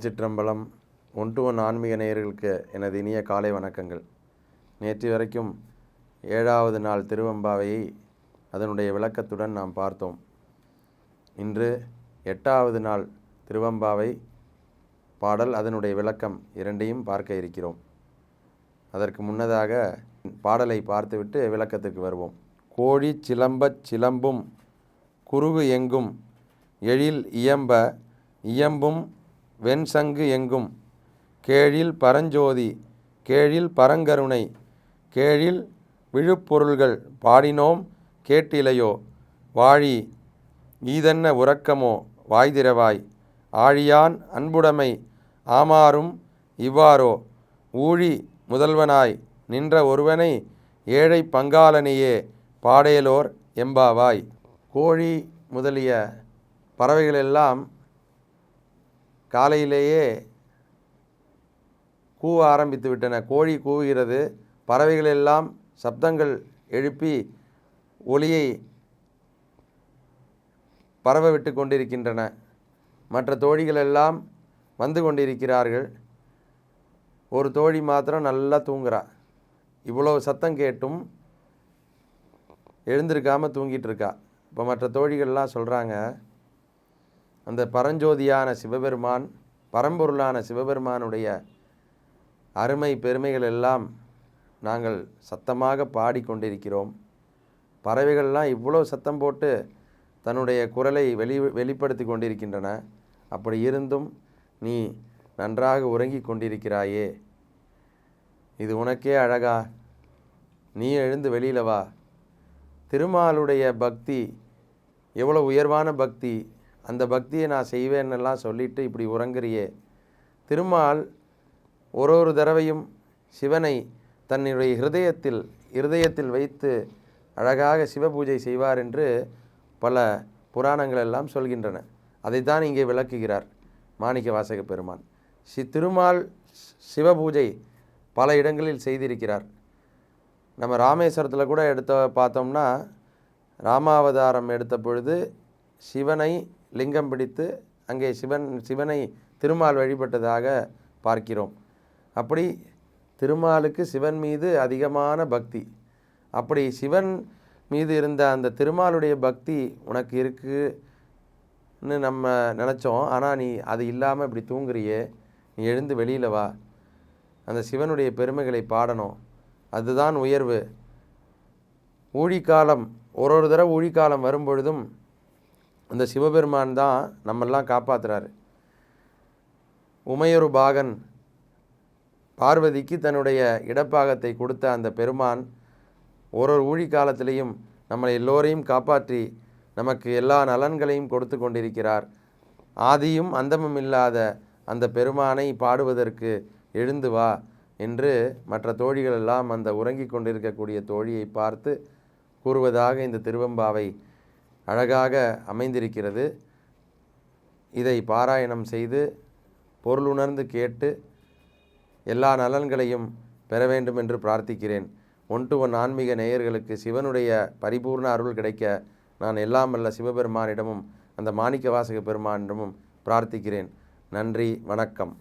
திருச்சிற்றம்பலம். ஒன்று ஒன் ஆன்மீக நேயர்களுக்கு எனது இனிய காலை வணக்கங்கள். நேற்று வரைக்கும் 7வது நாள் திருவெம்பாவையை அதனுடைய விளக்கத்துடன் நாம் பார்த்தோம். இன்று 8வது நாள் திருவெம்பாவை பாடல், அதனுடைய விளக்கம் இரண்டையும் பார்க்க இருக்கிறோம். அதற்கு முன்னதாக பாடலை பார்த்துவிட்டு விளக்கத்துக்கு வருவோம். கோழி சிலம்பச் சிலம்பும் குருகு எங்கும் எழில் இயம்ப இயம்பும் வெண்சங்கு எங்கும் கேழில் பரஞ்சோதி கேழில் பரங்கருணை கேழில் விழுப்பொருள்கள் பாடினோம் கேட்டிலையோ வாழி ஈதன்ன உறக்கமோ வாய்திரவாய் ஆழியான் அன்புடைமை ஆமாறும் இவ்வாறோ ஊழி முதல்வனாய் நின்ற ஒருவனை ஏழை பங்காளனையே பாடேலோர் எம்பாவாய். கோழி முதலிய பறவைகளெல்லாம் காலையிலேயே கூவ ஆரம்பித்து விட்டன. கோழி கூவுகிறது, பறவைகளெல்லாம் சப்தங்கள் எழுப்பி ஒலியை பரவ விட்டு கொண்டிருக்கின்றன. மற்ற தோழிகளெல்லாம் வந்து கொண்டிருக்கிறார்கள். ஒரு தோழி மாத்திரம் நல்லா தூங்குறா. இவ்வளோ சத்தம் கேட்டும் எழுந்திருக்காமல் தூங்கிட்டு இருக்கா. இப்போ மற்ற தோழிகள்லாம் சொல்கிறாங்க, அந்த பரஞ்சோதியான சிவபெருமான், பரம்பொருளான சிவபெருமானுடைய அருமை பெருமைகள் எல்லாம் நாங்கள் சத்தமாக பாடிக்கொண்டிருக்கிறோம். பறவைகள்லாம் இவ்வளோ சத்தம் போட்டு தன்னுடைய குரலை வெளிப்படுத்தி கொண்டிருக்கின்றன. அப்படி இருந்தும் நீ நன்றாக உறங்கி கொண்டிருக்கிறாயே, இது உனக்கே அழகா? நீ எழுந்து வெளியில் வா. திருமாலுடைய பக்தி எவ்வளோ உயர்வான பக்தி, அந்த பக்தியை நான் செய்வேன்னெல்லாம் சொல்லிட்டு இப்படி உறங்குறியே. திருமால் ஒரு தடவையும் சிவனை தன்னுடைய இருதயத்தில் வைத்து அழகாக சிவபூஜை செய்வார் என்று பல புராணங்கள் எல்லாம் சொல்கின்றன. அதைத்தான் இங்கே விளக்குகிறார் மாணிக்க வாசக பெருமான். திருமால் சிவபூஜை பல இடங்களில் செய்திருக்கிறார். நம்ம ராமேஸ்வரத்தில் கூட பார்த்தோம்னா, ராமாவதாரம் எடுத்த பொழுது சிவனை லிங்கம் பிடித்து அங்கே சிவனை திருமால் வழிபட்டதாக பார்க்கிறோம். அப்படி திருமாலுக்கு சிவன் மீது அதிகமான பக்தி. அப்படி சிவன் மீது இருந்த அந்த திருமாலுடைய பக்தி உனக்கு இருக்குன்னு நம்ம நினச்சோம். ஆனால் நீ அது இல்லாமல் இப்படி தூங்குறியே, நீ எழுந்து வெளியில் வா. அந்த சிவனுடைய பெருமைகளை பாடணும், அதுதான் உயர்வு. ஊழிக்காலம், ஒரு தடவை ஊழிக்காலம் வரும்பொழுதும் அந்த சிவபெருமான் தான் நம்மெல்லாம் காப்பாற்றுறாரு. உமையொரு பாகன் பார்வதிக்கு தன்னுடைய இடப்பாகத்தை கொடுத்த அந்த பெருமான் ஒரு ஊழி காலத்திலையும் நம்மளை எல்லோரையும் காப்பாற்றி நமக்கு எல்லா நலன்களையும் கொடுத்து கொண்டிருக்கிறார். ஆதியும் அந்தமும் இல்லாத அந்த பெருமானை பாடுவதற்கு எழுந்து வா என்று மற்ற தோழிகள் எல்லாம் அந்த உறங்கி கொண்டிருக்கக்கூடிய தோழியை பார்த்து கூறுவதாக இந்த திருவெம்பாவை அழகாக அமைந்திருக்கிறது. இதை பாராயணம் செய்து பொருளுணர்ந்து கேட்டு எல்லா நலன்களையும் பெற வேண்டும் என்று பிரார்த்திக்கிறேன். ஒன்று ஒன் ஆன்மீக நேயர்களுக்கு சிவனுடைய பரிபூர்ண அருள் கிடைக்க நான் எல்லாம் வல்ல சிவபெருமானிடமும் அந்த மாணிக்க வாசக பெருமானிடமும் பிரார்த்திக்கிறேன். நன்றி, வணக்கம்.